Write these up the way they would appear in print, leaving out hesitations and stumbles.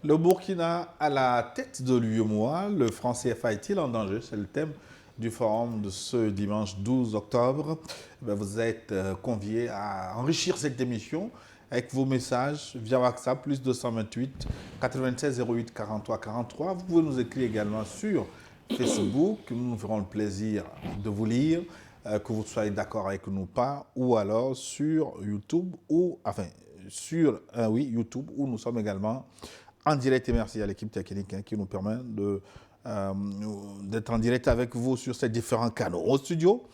Le Burkina à la tête de l'UEMOA, le franc CFA est-il en danger? C'est le thème du forum de ce dimanche 12 octobre. Vous êtes conviés à enrichir cette émission avec vos messages via WhatsApp, plus 228 96 08 43 43. Vous pouvez nous écrire également sur Facebook. Nous nous ferons le plaisir de vous lire, que vous soyez d'accord avec nous ou pas, ou alors sur YouTube, YouTube, où nous sommes également en direct. Et merci à l'équipe technique qui nous permet d'être en direct avec vous sur ces différents canaux. Au studio,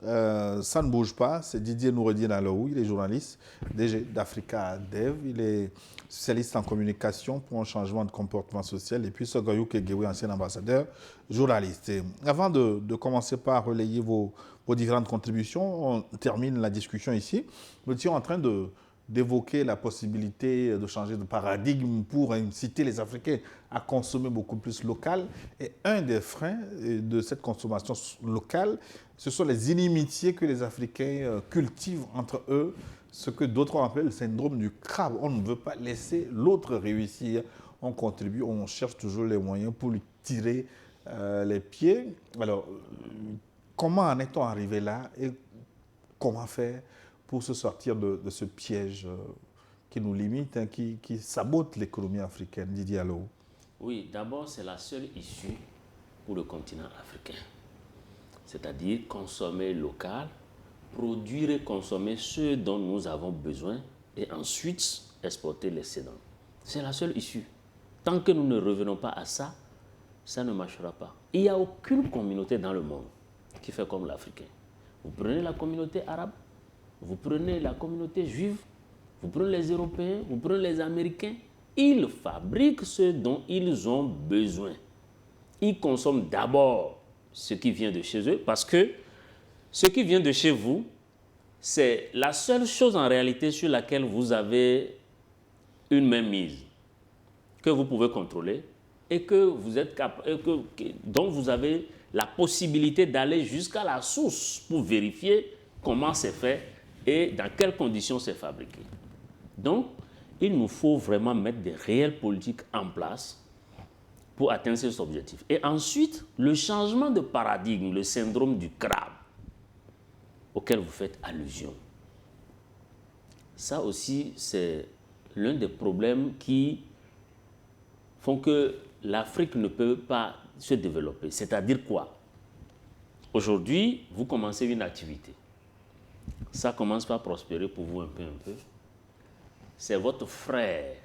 ça ne bouge pas, c'est Didier Noureddin Alaou, il est journaliste, DG d'Africa Dev, il est spécialiste en communication pour un changement de comportement social, et puis Sogoyou Kegewe, ancien ambassadeur, journaliste. Et avant de commencer par relayer vos différentes contributions, on termine la discussion ici. Nous étions en train d'évoquer la possibilité de changer de paradigme pour inciter les Africains à consommer beaucoup plus local. Et un des freins de cette consommation locale, ce sont les inimitiés que les Africains cultivent entre eux, ce que d'autres appellent le syndrome du crabe. On ne veut pas laisser l'autre réussir. On contribue, on cherche toujours les moyens pour lui tirer les pieds. Alors, comment en est-on arrivé là et comment faire pour se sortir de ce piège qui nous limite, qui sabote l'économie africaine? Didier Alaou. Oui, d'abord, c'est la seule issue pour le continent africain. C'est-à-dire consommer local, produire et consommer ce dont nous avons besoin et ensuite exporter l'excédent. C'est la seule issue. Tant que nous ne revenons pas à ça, ça ne marchera pas. Il n'y a aucune communauté dans le monde qui fait comme l'Africain. Vous prenez la communauté arabe, vous prenez la communauté juive, vous prenez les Européens, vous prenez les Américains, ils fabriquent ce dont ils ont besoin. Ils consomment d'abord ce qui vient de chez eux, parce que ce qui vient de chez vous, c'est la seule chose en réalité sur laquelle vous avez une main mise, que vous pouvez contrôler et que vous êtes dont vous avez la possibilité d'aller jusqu'à la source pour vérifier comment c'est fait et dans quelles conditions c'est fabriqué. Donc, il nous faut vraiment mettre des réelles politiques en place pour atteindre ces objectifs. Et ensuite, le changement de paradigme, le syndrome du crabe, auquel vous faites allusion. Ça aussi, c'est l'un des problèmes qui font que l'Afrique ne peut pas se développer. C'est-à-dire quoi? Aujourd'hui, vous commencez une activité. Ça commence par prospérer pour vous un peu. C'est votre frère,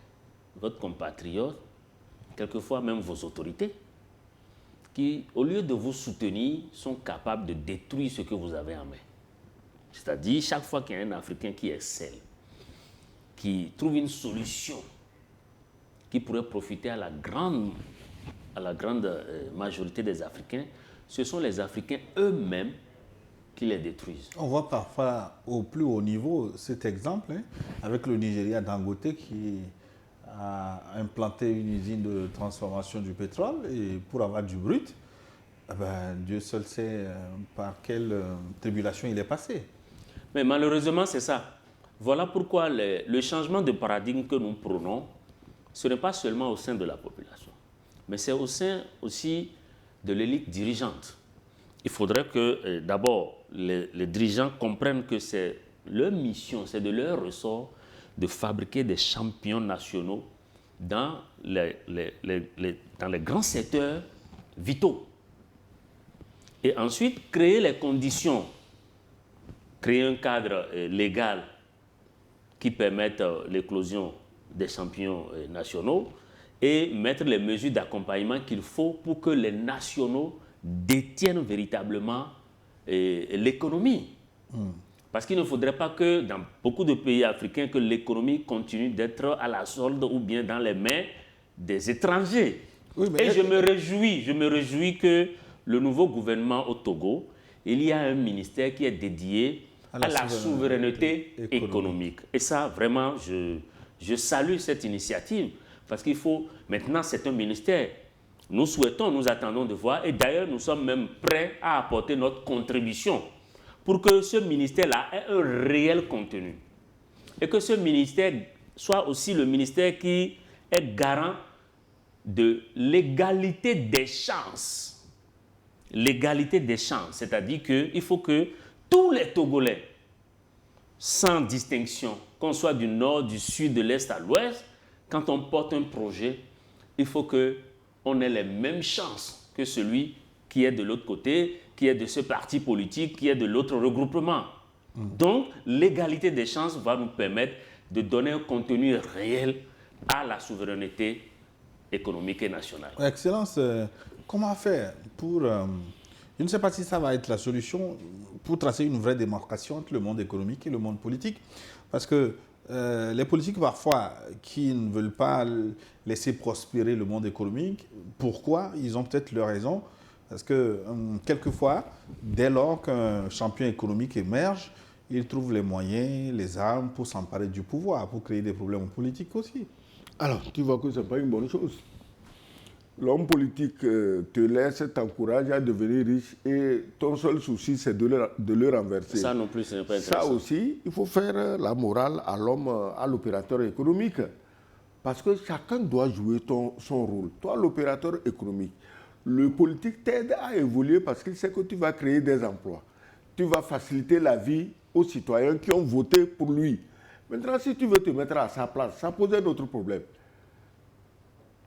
votre compatriote, quelquefois même vos autorités, qui, au lieu de vous soutenir, sont capables de détruire ce que vous avez en main. C'est-à-dire, chaque fois qu'il y a un Africain qui excelle, qui trouve une solution qui pourrait profiter à la grande majorité des Africains, ce sont les Africains eux-mêmes qui les détruisent. On voit parfois au plus haut niveau cet exemple avec le Nigeria Dangote qui a implanté une usine de transformation du pétrole et pour avoir du brut, Dieu seul sait par quelle tribulation il est passé. Mais malheureusement, c'est ça. Voilà pourquoi le changement de paradigme que nous prônons, ce n'est pas seulement au sein de la population, mais c'est au sein aussi de l'élite dirigeante. Il faudrait que d'abord les dirigeants comprennent que c'est leur mission, c'est de leur ressort de fabriquer des champions nationaux dans les grands secteurs vitaux. Et ensuite, créer les conditions, créer un cadre légal qui permette l'éclosion des champions nationaux et mettre les mesures d'accompagnement qu'il faut pour que les nationaux détiennent véritablement l'économie. Parce qu'il ne faudrait pas que dans beaucoup de pays africains, que l'économie continue d'être à la solde ou bien dans les mains des étrangers. Oui, et je me réjouis que le nouveau gouvernement au Togo, il y a un ministère qui est dédié à la souveraineté économique. Et ça, vraiment, je salue cette initiative parce qu'il faut, maintenant c'est un ministère. Nous souhaitons, nous attendons de voir et d'ailleurs nous sommes même prêts à apporter notre contribution pour que ce ministère-là ait un réel contenu et que ce ministère soit aussi le ministère qui est garant de l'égalité des chances. L'égalité des chances, c'est-à-dire qu'il faut que tous les Togolais, sans distinction, qu'on soit du nord, du sud, de l'est à l'ouest, quand on porte un projet, il faut qu'on ait les mêmes chances que celui qui est de l'autre côté, qui est de ce parti politique, qui est de l'autre regroupement. Donc, l'égalité des chances va nous permettre de donner un contenu réel à la souveraineté économique et nationale. Excellence, comment faire pour... je ne sais pas si ça va être la solution pour tracer une vraie démarcation entre le monde économique et le monde politique. Parce que les politiques, parfois, qui ne veulent pas laisser prospérer le monde économique, pourquoi? Ils ont peut-être leur raison. Parce que quelquefois, dès lors qu'un champion économique émerge, il trouve les moyens, les armes pour s'emparer du pouvoir, pour créer des problèmes politiques aussi. Alors, tu vois que ce n'est pas une bonne chose. L'homme politique te laisse, t'encourage à devenir riche et ton seul souci, c'est de le renverser. Ça non plus, ce n'est pas intéressant. Ça aussi, il faut faire la morale à l'homme, à l'opérateur économique. Parce que chacun doit jouer son rôle. Toi, l'opérateur économique, le politique t'aide à évoluer parce qu'il sait que tu vas créer des emplois. Tu vas faciliter la vie aux citoyens qui ont voté pour lui. Maintenant, si tu veux te mettre à sa place, ça pose un autre problème.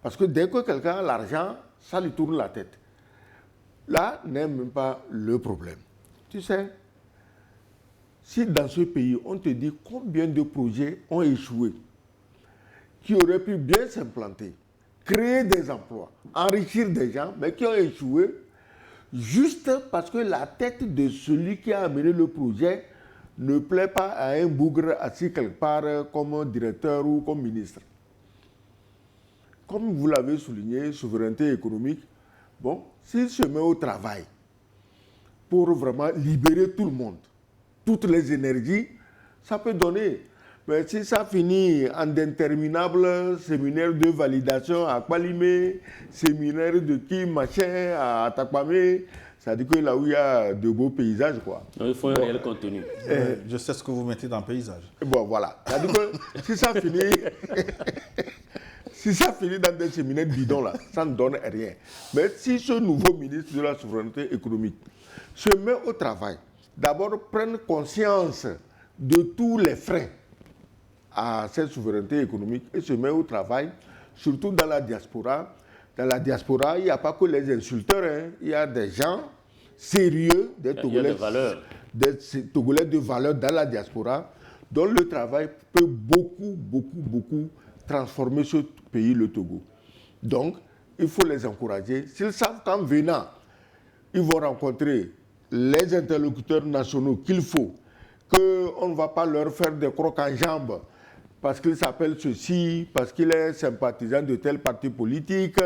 Parce que dès que quelqu'un a l'argent, ça lui tourne la tête. Là n'est même pas le problème. Tu sais, si dans ce pays, on te dit combien de projets ont échoué, qui auraient pu bien s'implanter, créer des emplois, enrichir des gens, mais qui ont échoué, juste parce que la tête de celui qui a amené le projet ne plaît pas à un bougre assis quelque part comme directeur ou comme ministre. Comme vous l'avez souligné, souveraineté économique, bon, s'il se met au travail pour vraiment libérer tout le monde, toutes les énergies, ça peut donner. Mais si ça finit en d'interminables séminaires de validation à Kpalimé, séminaires de qui, machin, à Takpamé, ça dit que là où il y a de beaux paysages, quoi. Donc, il faut un réel contenu. Je sais ce que vous mettez dans le paysage. Bon, voilà. Ça dit que si ça finit... Si ça finit dans des séminaires bidons, là, ça ne donne rien. Mais si ce nouveau ministre de la souveraineté économique se met au travail, d'abord prenne conscience de tous les freins à cette souveraineté économique et se met au travail, surtout dans la diaspora. Dans la diaspora, il n'y a pas que les insulteurs, hein. Il y a des gens sérieux, des Togolais de valeur dans la diaspora, dont le travail peut beaucoup transformer ce pays, le Togo. Donc, il faut les encourager. S'ils savent qu'en venant, ils vont rencontrer les interlocuteurs nationaux qu'il faut, qu'on ne va pas leur faire des crocs en jambes parce qu'il s'appelle ceci, parce qu'il est sympathisant de tel parti politique,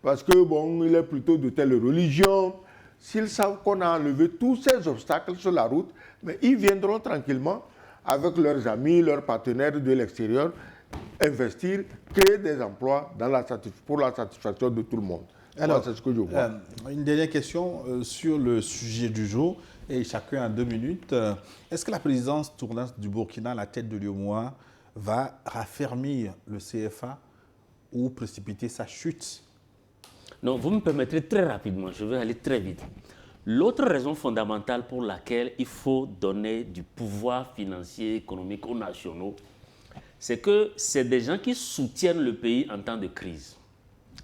parce que bon, il est plutôt de telle religion. S'ils savent qu'on a enlevé tous ces obstacles sur la route, mais ils viendront tranquillement avec leurs amis, leurs partenaires de l'extérieur, investir, créer des emplois pour la satisfaction de tout le monde. Alors, c'est ce que je vois. Une dernière question sur le sujet du jour, et chacun a 2 minutes. Est-ce que la présidence tournante du Burkina à la tête de l'UEMOA va raffermir le CFA ou précipiter sa chute? Non, vous me permettrez très rapidement, je vais aller très vite. L'autre raison fondamentale pour laquelle il faut donner du pouvoir financier et économique aux nationaux, c'est que c'est des gens qui soutiennent le pays en temps de crise.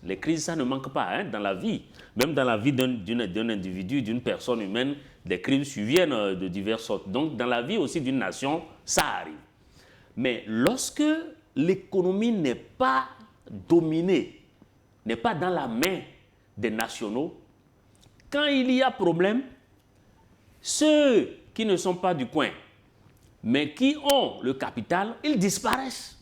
Les crises, ça ne manque pas hein, dans la vie. Même dans la vie d'un individu, d'une personne humaine, des crises surviennent de diverses sortes. Donc, dans la vie aussi d'une nation, ça arrive. Mais lorsque l'économie n'est pas dominée, n'est pas dans la main des nationaux, quand il y a problème, ceux qui ne sont pas du coin, mais qui ont le capital, ils disparaissent.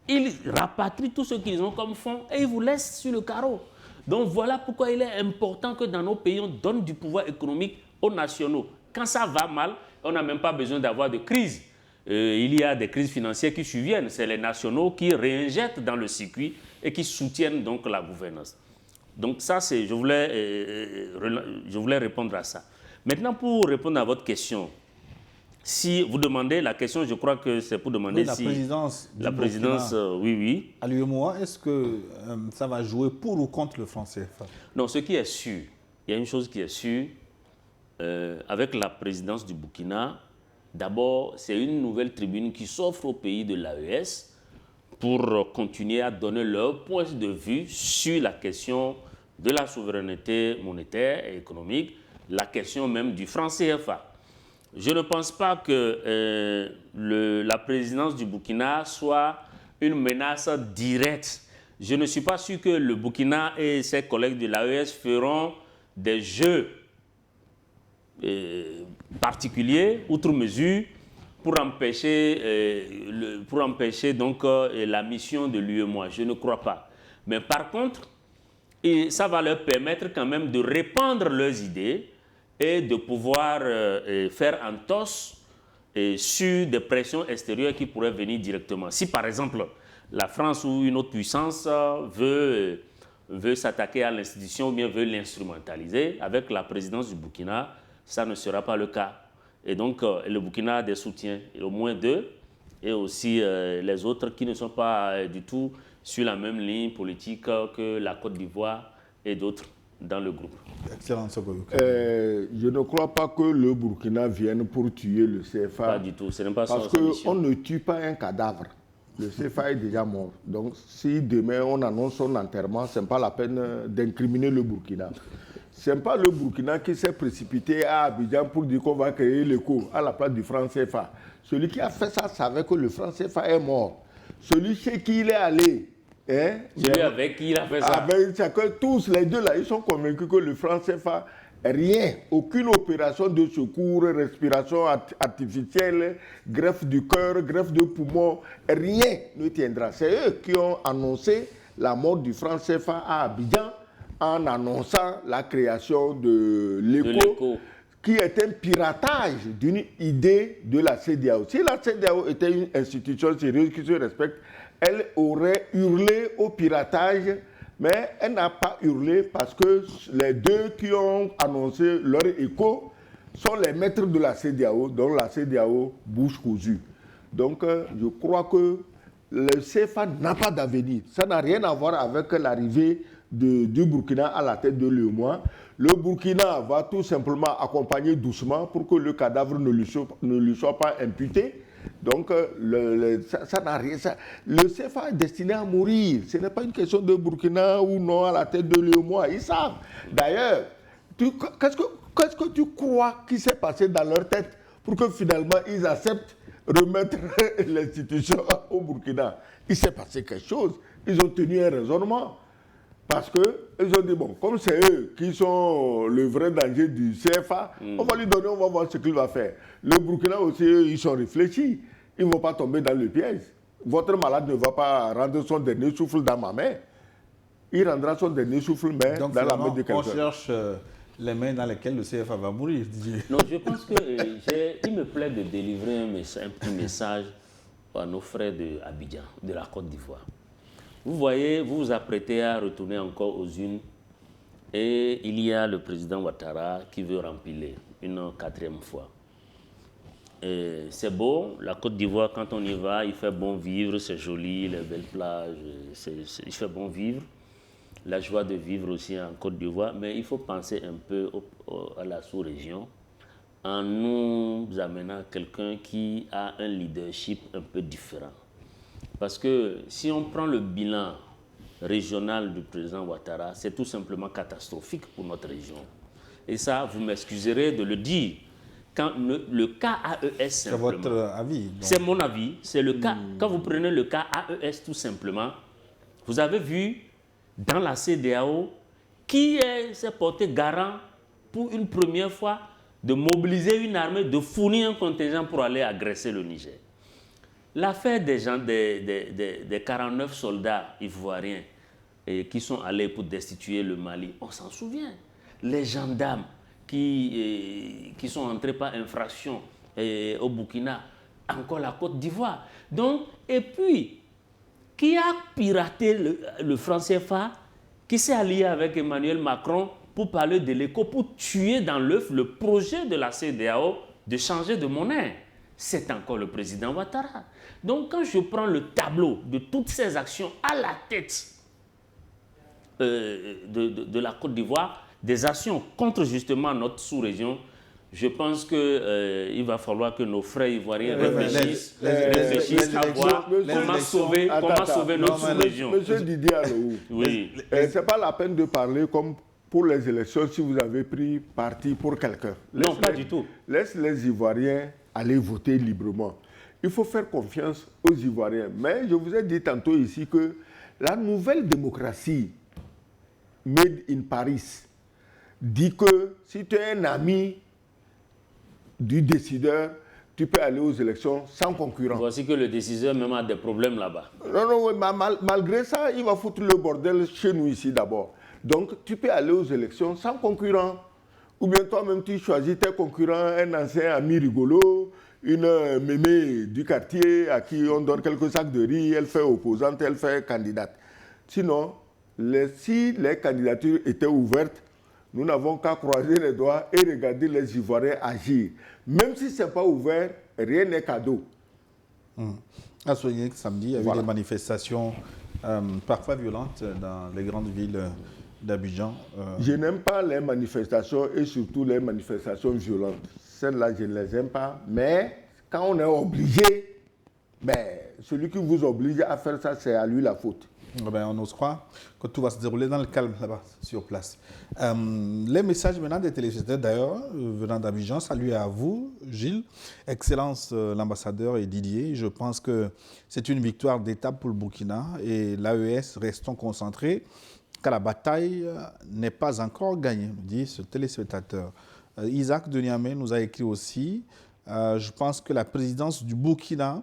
Ils rapatrient tout ce qu'ils ont comme fonds et ils vous laissent sur le carreau. Donc voilà pourquoi il est important que dans nos pays, on donne du pouvoir économique aux nationaux. Quand ça va mal, on n'a même pas besoin d'avoir de crise. Il y a des crises financières qui surviennent. C'est les nationaux qui réinjectent dans le circuit et qui soutiennent donc la gouvernance. Donc ça, je voulais répondre à ça. Maintenant, pour répondre à votre question, Si vous demandez la question, je crois que c'est pour demander Oui, la si présidence du la présidence, Burkina oui. à l'UEMOA, est-ce que ça va jouer pour ou contre le franc CFA? Non, ce qui est sûr, il y a une chose qui est sûre, avec la présidence du Burkina, d'abord, c'est une nouvelle tribune qui s'offre aux pays de l'AES pour continuer à donner leur point de vue sur la question de la souveraineté monétaire et économique, la question même du franc CFA. Je ne pense pas que la présidence du Burkina soit une menace directe. Je ne suis pas sûr que le Burkina et ses collègues de l'AES feront des jeux particuliers, outre mesure, pour empêcher donc, la mission de l'UEMOA. Je ne crois pas. Mais par contre, ça va leur permettre quand même de répandre leurs idées et de pouvoir faire entorse sur des pressions extérieures qui pourraient venir directement. Si par exemple la France ou une autre puissance veut s'attaquer à l'institution ou bien veut l'instrumentaliser, avec la présidence du Burkina, ça ne sera pas le cas. Et donc le Burkina a des soutiens, au moins deux, et aussi les autres qui ne sont pas du tout sur la même ligne politique que la Côte d'Ivoire et d'autres dans le groupe. Excellent. Je ne crois pas que le Burkina vienne pour tuer le CFA. Pas du tout, ce n'est pas parce sa mission. qu'on ne tue pas un cadavre. Le CFA est déjà mort. Donc si demain on annonce son enterrement, ce n'est pas la peine d'incriminer le Burkina. Ce n'est pas le Burkina qui s'est précipité à Abidjan pour dire qu'on va créer l'écho à la place du franc CFA. Celui qui a fait ça savait que le franc CFA est mort. Celui chez qui il est allé, celui avec qui il a fait ça. Tous les deux là, ils sont convaincus que le franc CFA, rien, aucune opération de secours, respiration artificielle, greffe du cœur, greffe de poumon, rien ne tiendra. C'est eux qui ont annoncé la mort du franc CFA à Abidjan en annonçant la création de l'écho, qui est un piratage d'une idée de la CEDEAO. Si la CEDEAO était une institution sérieuse qui se respecte, elle aurait hurlé au piratage, mais elle n'a pas hurlé parce que les deux qui ont annoncé leur écho sont les maîtres de la CEDEAO, dont la CEDEAO bouche cousue. Donc, je crois que le CFA n'a pas d'avenir. Ça n'a rien à voir avec l'arrivée du Burkina à la tête de l'UEMOA. Le Burkina va tout simplement accompagner doucement pour que le cadavre ne lui soit pas imputé. Donc, ça n'a rien. Le CFA est destiné à mourir. Ce n'est pas une question de Burkina ou non à la tête de l'UEMOA. Ils savent. D'ailleurs, qu'est-ce que tu crois qui s'est passé dans leur tête pour que finalement ils acceptent remettre l'institution au Burkina? Il s'est passé quelque chose. Ils ont tenu un raisonnement. Parce qu'ils ont dit, bon, comme c'est eux qui sont le vrai danger du CFA, on va lui donner, on va voir ce qu'il va faire. Le Burkina aussi, ils sont réfléchis. Ils ne vont pas tomber dans le piège. Votre malade ne va pas rendre son dernier souffle dans ma main. Il rendra son dernier souffle dans la main de quelqu'un. On cherche les mains dans lesquelles le CFA va mourir. Non, je pense qu'il me plaît de délivrer un petit message à nos frères d'Abidjan, de la Côte d'Ivoire. Vous voyez, vous vous apprêtez à retourner encore aux urnes et il y a le président Ouattara qui veut rempiler une 4e fois. C'est beau, la Côte d'Ivoire, quand on y va, il fait bon vivre, c'est joli, les belles plages, il fait bon vivre. La joie de vivre aussi en Côte d'Ivoire, mais il faut penser un peu à la sous-région en nous amenant quelqu'un qui a un leadership un peu différent. Parce que si on prend le bilan régional du président Ouattara, c'est tout simplement catastrophique pour notre région. Et ça, vous m'excuserez de le dire. Quand le cas AES, c'est votre avis. C'est mon avis. C'est le cas. Quand vous prenez le cas AES, tout simplement, vous avez vu dans la CEDEAO qui s'est porté garant pour une première fois de mobiliser une armée, de fournir un contingent pour aller agresser le Niger. L'affaire des 49 soldats ivoiriens qui sont allés pour destituer le Mali, on s'en souvient. Les gendarmes qui sont entrés par infraction au Burkina, encore la Côte d'Ivoire. Donc, et puis, qui a piraté le franc CFA, qui s'est allié avec Emmanuel Macron pour parler de l'écho, pour tuer dans l'œuf le projet de la CEDEAO de changer de monnaie. c'est encore le président Ouattara. Donc quand je prends le tableau de toutes ces actions à la tête de la Côte d'Ivoire, des actions contre justement notre sous-région, je pense qu'il va falloir que nos frères ivoiriens réfléchissent à voir comment sauver notre sous-région. Monsieur Didier Alou, oui. Ce n'est pas la peine de parler comme pour les élections si vous avez pris parti pour quelqu'un. Non, pas du tout. Laisse les Ivoiriens aller voter librement. Il faut faire confiance aux Ivoiriens. Mais je vous ai dit tantôt ici que la nouvelle démocratie made in Paris dit que si tu es un ami du décideur, tu peux aller aux élections sans concurrent. Voici que le décideur même a des problèmes là-bas. Non, malgré ça, il va foutre le bordel chez nous ici d'abord. Donc, tu peux aller aux élections sans concurrent. Ou bien toi-même, tu choisis tes concurrents, un ancien ami rigolo, une mémé du quartier à qui on donne quelques sacs de riz, elle fait opposante, elle fait candidate. Sinon, si les candidatures étaient ouvertes, nous n'avons qu'à croiser les doigts et regarder les Ivoiriens agir. Même si ce n'est pas ouvert, rien n'est cadeau. À souligner que samedi, il y a eu des manifestations parfois violentes dans les grandes villes d'Abidjan. Je n'aime pas les manifestations et surtout les manifestations violentes. Celles-là, je ne les aime pas. Mais quand on est obligé, celui qui vous oblige à faire ça, c'est à lui la faute. On ose croire que tout va se dérouler dans le calme là-bas, sur place. Les messages maintenant des téléspectateurs, d'ailleurs, venant d'Abidjan, salut à vous, Gilles, Excellence l'ambassadeur et Didier. Je pense que c'est une victoire d'étape pour le Burkina et l'AES, restons concentrés, car la bataille n'est pas encore gagnée, dit ce téléspectateur. Isaac de Niamey nous a écrit aussi, je pense que la présidence du Burkina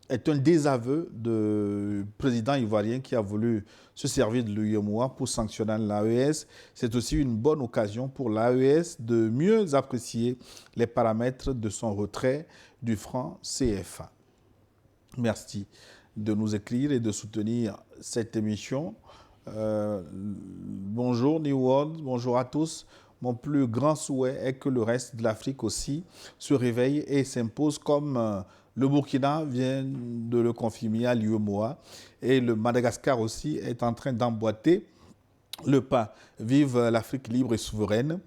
est un désaveu du président ivoirien qui a voulu se servir de l'UEMOA pour sanctionner l'AES. C'est aussi une bonne occasion pour l'AES de mieux apprécier les paramètres de son retrait du franc CFA. Merci de nous écrire et de soutenir cette émission. Bonjour New World, bonjour à tous. Mon plus grand souhait est que le reste de l'Afrique aussi se réveille et s'impose comme le Burkina vient de le confirmer à l'UEMOA et le Madagascar aussi est en train d'emboîter le pas. Vive l'Afrique libre et souveraine,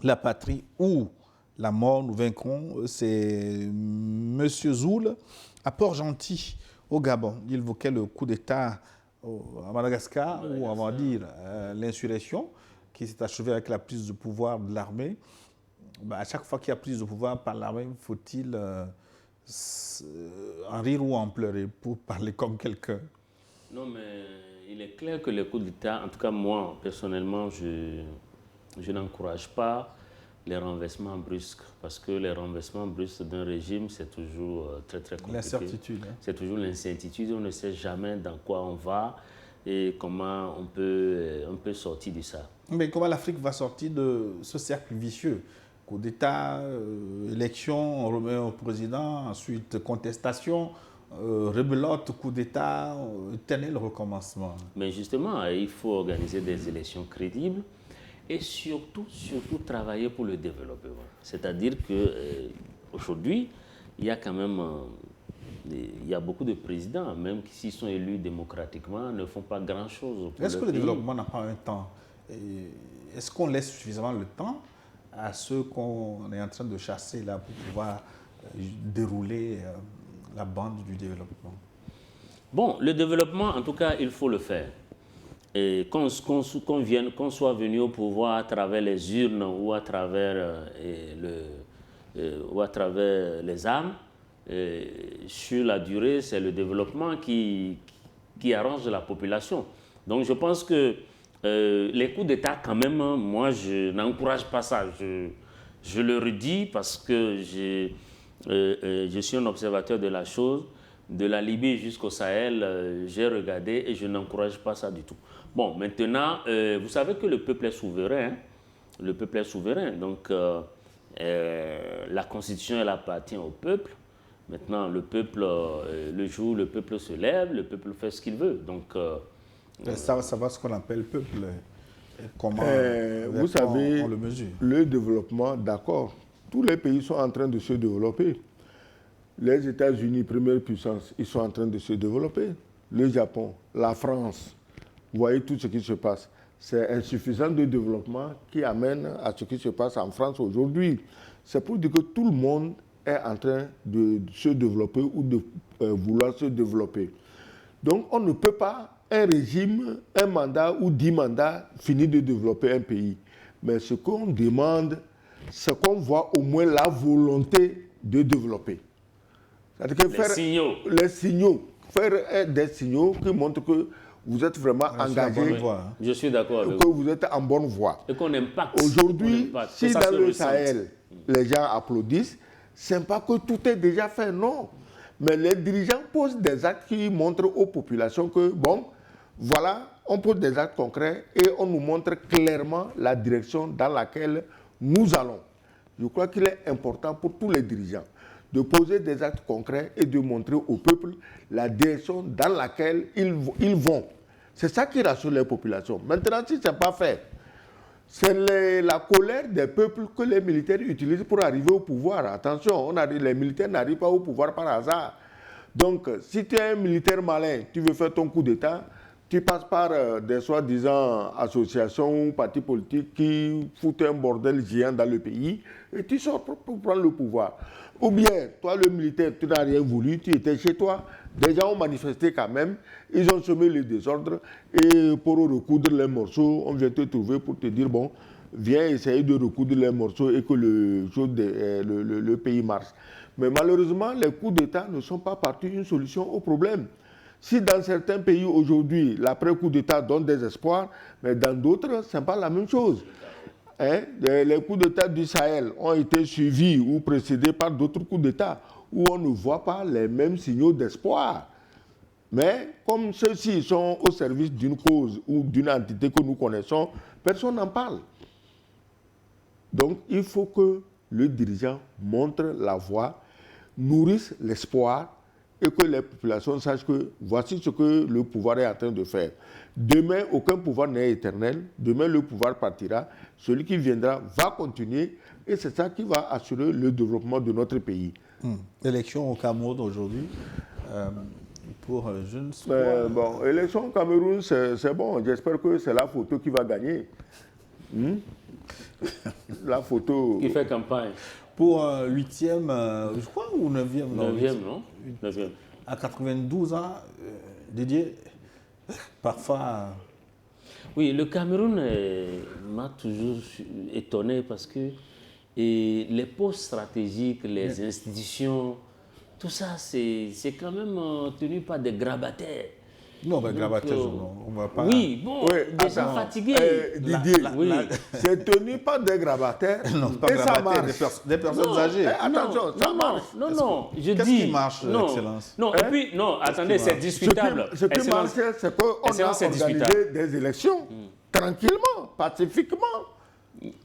la patrie ou la mort, nous vaincrons. C'est M. Zoul à Port-Gentil, au Gabon. Il évoquait le coup d'État à Madagascar, ou on va dire l'insurrection qui s'est achevée avec la prise de pouvoir de l'armée. À chaque fois qu'il y a prise de pouvoir par l'armée, faut-il en rire ou en pleurer pour parler comme quelqu'un? Non, mais il est clair que les coups d'État, en tout cas moi, personnellement, je n'encourage pas les renversements brusques, parce que les renversements brusques d'un régime, c'est toujours très compliqué. L'incertitude. C'est toujours l'incertitude, on ne sait jamais dans quoi on va et comment on peut sortir de ça. Mais comment l'Afrique va sortir de ce cercle vicieux? Coup d'État, élection, on remet au président, ensuite contestation, rebelote, coup d'État, éternel recommencement. Mais justement, il faut organiser des élections crédibles et surtout travailler pour le développement. C'est-à-dire qu'aujourd'hui, il y a quand même il y a beaucoup de présidents, même s'ils sont élus démocratiquement, ne font pas grand-chose. Est-ce que le développement n'a pas un temps? Est-ce qu'on laisse suffisamment le temps à ceux qu'on est en train de chasser là pour pouvoir dérouler la bande du développement? Bon, le développement, en tout cas, il faut le faire. Et qu'on soit venu au pouvoir à travers les urnes ou à travers, les armes, sur la durée, c'est le développement qui arrange la population. Donc je pense que les coups d'État, quand même, moi, je n'encourage pas ça. Je le redis parce que je suis un observateur de la chose. De la Libye jusqu'au Sahel, j'ai regardé et je n'encourage pas ça du tout. Bon, maintenant, vous savez que le peuple est souverain. Hein? Le peuple est souverain. Donc, la Constitution, elle appartient au peuple. Maintenant, le peuple, le jour où le peuple se lève, le peuple fait ce qu'il veut. Donc, ça va ce qu'on appelle peuple. Comment vous savez, on le mesure? Le développement, d'accord. Tous les pays sont en train de se développer. Les États-Unis, première puissance, ils sont en train de se développer. Le Japon, la France, vous voyez tout ce qui se passe. C'est insuffisant de développement qui amène à ce qui se passe en France aujourd'hui. C'est pour dire que tout le monde est en train de se développer ou de vouloir se développer. Donc on ne peut pas, un régime, un mandat ou 10 mandats, finir de développer un pays. Mais ce qu'on demande, c'est qu'on voit au moins la volonté de développer. C'est-à-dire que les signaux, faire des signaux qui montrent que vous êtes vraiment engagé, je suis d'accord avec que vous êtes en bonne voie. Et qu'on impacte. Aujourd'hui, si dans le Sahel, les gens applaudissent, ce n'est pas que tout est déjà fait, non. Mais les dirigeants posent des actes qui montrent aux populations que, bon, voilà, on pose des actes concrets et on nous montre clairement la direction dans laquelle nous allons. Je crois qu'il est important pour tous les dirigeants de poser des actes concrets et de montrer au peuple la direction dans laquelle ils vont. C'est ça qui rassure les populations. Maintenant, si ce n'est pas fait, c'est la colère des peuples que les militaires utilisent pour arriver au pouvoir. Attention, les militaires n'arrivent pas au pouvoir par hasard. Donc, si tu es un militaire malin, tu veux faire ton coup d'État, tu passes par des soi-disant associations ou partis politiques qui foutent un bordel géant dans le pays et tu sors pour prendre le pouvoir. Ou bien, toi le militaire, tu n'as rien voulu, tu étais chez toi, des gens ont manifesté quand même, ils ont semé le désordre et pour recoudre les morceaux, on vient te trouver pour te dire, bon, viens essayer de recoudre les morceaux et que le pays marche. Mais malheureusement, les coups d'État ne sont pas partis une solution au problème. Si dans certains pays aujourd'hui, l'après-coup d'État donne des espoirs, mais dans d'autres, ce n'est pas la même chose. Hein? Les coups d'État du Sahel ont été suivis ou précédés par d'autres coups d'État où on ne voit pas les mêmes signaux d'espoir. Mais comme ceux-ci sont au service d'une cause ou d'une entité que nous connaissons, personne n'en parle. Donc il faut que le dirigeant montre la voie, nourrisse l'espoir et que les populations sachent que voici ce que le pouvoir est en train de faire. Demain, aucun pouvoir n'est éternel. Demain, le pouvoir partira. Celui qui viendra va continuer. Et c'est ça qui va assurer le développement de notre pays. Élection au Cameroun aujourd'hui. Pour je ne sais pas. Bon, élection au Cameroun, c'est bon. J'espère que c'est la photo qui va gagner. La photo... Qui fait campagne. Pour 8e, je crois, ou 9e. 9e, non 9e. À 92 ans, Didier, parfois... Oui, le Cameroun m'a toujours étonné parce que les postes stratégiques, les institutions, tout ça, c'est quand même tenu par des grabataires. Non, mais grabataires, on ne va pas... Oui, bon, des gens fatigués. Didier, c'est tenu par des grabataires. Non, pas grabataires, des personnes âgées. Attention, ça marche. Non, je dis... Qu'est-ce qui marche, Excellence? Non, et puis, non, attendez, c'est discutable. Ce qui marche, c'est qu'on a organisé des élections tranquillement, pacifiquement.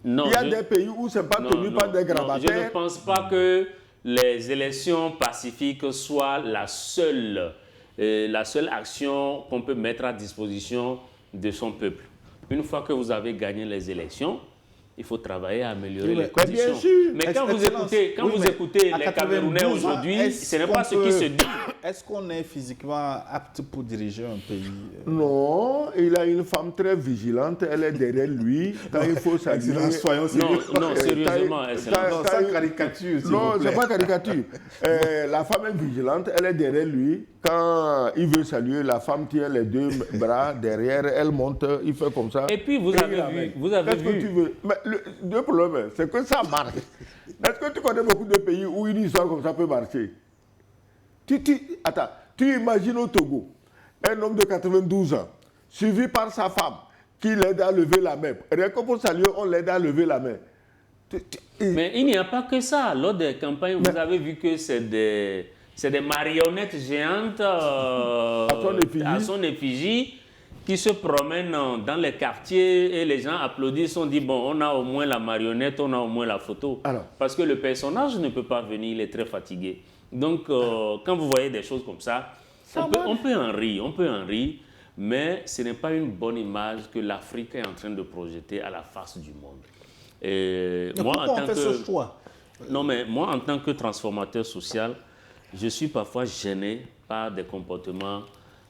Non, il y a des pays où ce n'est pas tenu par des grabataires. Je ne pense pas que les élections pacifiques soient la seule action qu'on peut mettre à disposition de son peuple. Une fois que vous avez gagné les élections, il faut travailler à améliorer les conditions. Bien sûr. Mais quand vous écoutez les Camerounais aujourd'hui, ce n'est pas ce qui se dit. Est-ce qu'on est physiquement apte pour diriger un pays? Non, il a une femme très vigilante, elle est derrière lui. Quand il faut saluer... Non, sérieusement, Excellence. Non, sans caricature, s'il non, vous plaît. c'est pas caricature. La femme est vigilante, elle est derrière lui. Quand il veut saluer, la femme tient les deux bras derrière, elle monte, il fait comme ça. Et puis vous avez vu... Que tu veux? Mais le problème, c'est que ça marche. Est-ce que tu connais beaucoup de pays où une histoire comme ça peut marcher? Attends, tu imagines au Togo, un homme de 92 ans, suivi par sa femme, qui l'aide à lever la main. Rien que pour saluer, on l'aide à lever la main. Mais il n'y a pas que ça. Lors des campagnes, vous avez vu que c'est des marionnettes géantes à son effigie qui se promènent dans les quartiers et les gens applaudissent, on dit bon, on a au moins la marionnette, on a au moins la photo. Parce que le personnage ne peut pas venir, il est très fatigué. Donc, quand vous voyez des choses comme ça, on peut en rire, mais ce n'est pas une bonne image que l'Afrique est en train de projeter à la face du monde. Pourquoi on fait ce choix? Non, mais moi, en tant que transformateur social, je suis parfois gêné par des comportements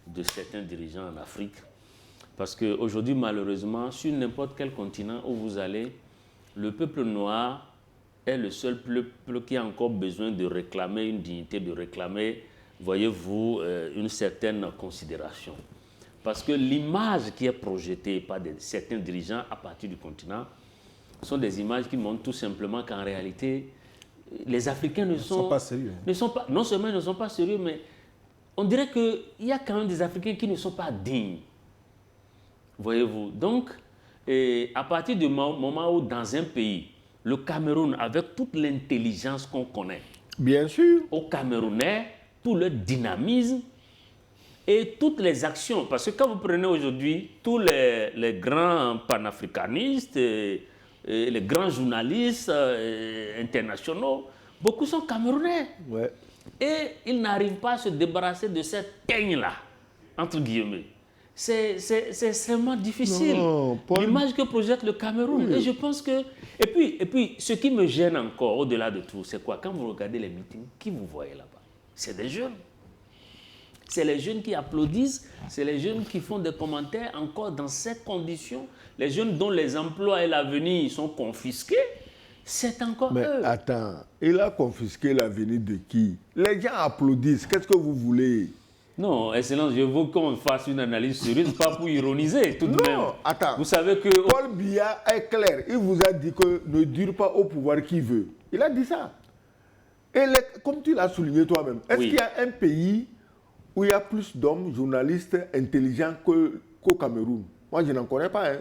de certains dirigeants en Afrique. Parce qu'aujourd'hui, malheureusement, sur n'importe quel continent où vous allez, le peuple noir est le seul peuple qui a encore besoin de réclamer une dignité, de réclamer, voyez-vous, une certaine considération. Parce que l'image qui est projetée par certains dirigeants à partir du continent sont des images qui montrent tout simplement qu'en réalité, les Africains ne sont pas sérieux. Non seulement ils ne sont pas sérieux, mais on dirait qu'il y a quand même des Africains qui ne sont pas dignes. Voyez-vous. Donc, à partir du moment où dans un pays, le Cameroun, avec toute l'intelligence qu'on connaît, bien sûr, aux Camerounais, tout le dynamisme et toutes les actions, parce que quand vous prenez aujourd'hui tous les grands panafricanistes, et les grands journalistes internationaux, beaucoup sont Camerounais. ouais. Et ils n'arrivent pas à se débarrasser de cette teigne-là, entre guillemets. C'est extrêmement difficile. L'image que projette le Cameroun. Oui. Et je pense que... Et puis, ce qui me gêne encore, au-delà de tout, c'est quoi? Quand vous regardez les meetings, qui vous voyez là-bas? C'est des jeunes. C'est les jeunes qui applaudissent, c'est les jeunes qui font des commentaires encore dans ces conditions. Les jeunes dont les emplois et l'avenir sont confisqués, c'est encore eux. Mais attends, il a confisqué l'avenir de qui? Les gens applaudissent, qu'est-ce que vous voulez? Non, Excellence, je veux qu'on fasse une analyse sérieuse, pas pour ironiser tout de même. Non, attends. Vous savez que... Paul Biya est clair. Il vous a dit que ne dure pas au pouvoir qui veut. Il a dit ça. Et comme tu l'as souligné toi-même, est-ce qu'il y a un pays où il y a plus d'hommes journalistes intelligents qu'au Cameroun? Moi, je n'en connais pas. Hein.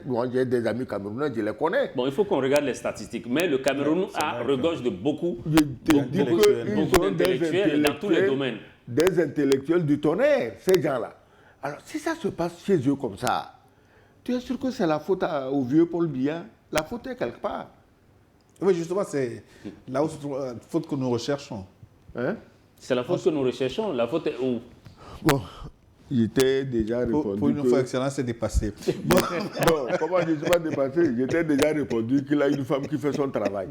Moi, j'ai des amis camerounais, je les connais. Bon, il faut qu'on regarde les statistiques. Mais le Cameroun regorge de beaucoup d'intellectuels dans tous les domaines. Des intellectuels du tonnerre, ces gens-là. Alors, si ça se passe chez eux comme ça, tu es sûr que c'est la faute au vieux Paul Biya? La faute est quelque part. Oui, justement, c'est la faute que nous recherchons. Hein? C'est la faute que nous recherchons. La faute est où? Bon, j'étais déjà répondu. Pour une fois, Excellence, c'est dépassé. Bon, comment je ne suis pas dépassé? J'étais déjà répondu qu'il a une femme qui fait son travail.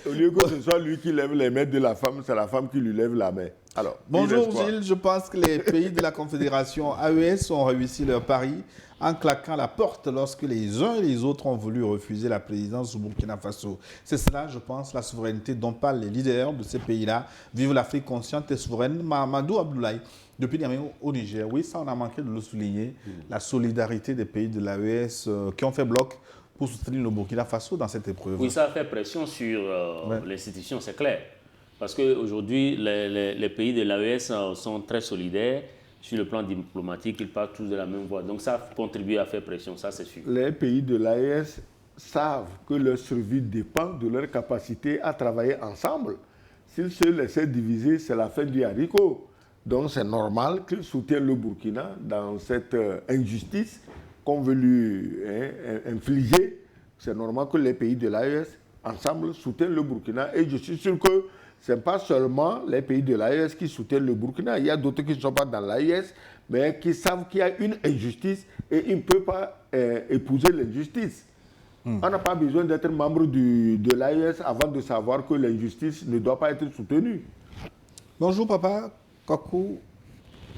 Au lieu que ce soit lui qui lève les mains de la femme, c'est la femme qui lui lève la main. Alors, bonjour Gilles, je pense que les pays de la Confédération AES ont réussi leur pari en claquant la porte lorsque les uns et les autres ont voulu refuser la présidence du Burkina Faso. C'est cela, je pense, la souveraineté dont parlent les leaders de ces pays-là. Vive l'Afrique consciente et souveraine. Mahamadou Abdoulaye, depuis Niamey au Niger. Oui, ça on a manqué de le souligner. La solidarité des pays de l'AES qui ont fait bloc pour soutenir le Burkina Faso dans cette épreuve. Oui, ça a fait pression sur l'institution, c'est clair. Parce qu'aujourd'hui, les pays de l'AES sont très solidaires. Sur le plan diplomatique, ils parlent tous de la même voix. Donc ça a contribué à faire pression, ça c'est sûr. Les pays de l'AES savent que leur survie dépend de leur capacité à travailler ensemble. S'ils se laissaient diviser, c'est la fin du haricot. Donc c'est normal qu'ils soutiennent le Burkina dans cette injustice qu'on veut lui infliger. C'est normal que les pays de l'AES ensemble soutiennent le Burkina. Et je suis sûr que ce n'est pas seulement les pays de l'AES qui soutiennent le Burkina. Il y a d'autres qui ne sont pas dans l'AES, mais qui savent qu'il y a une injustice et ils ne peuvent pas épouser l'injustice. On n'a pas besoin d'être membre de l'AES avant de savoir que l'injustice ne doit pas être soutenue. Bonjour papa, Kakou,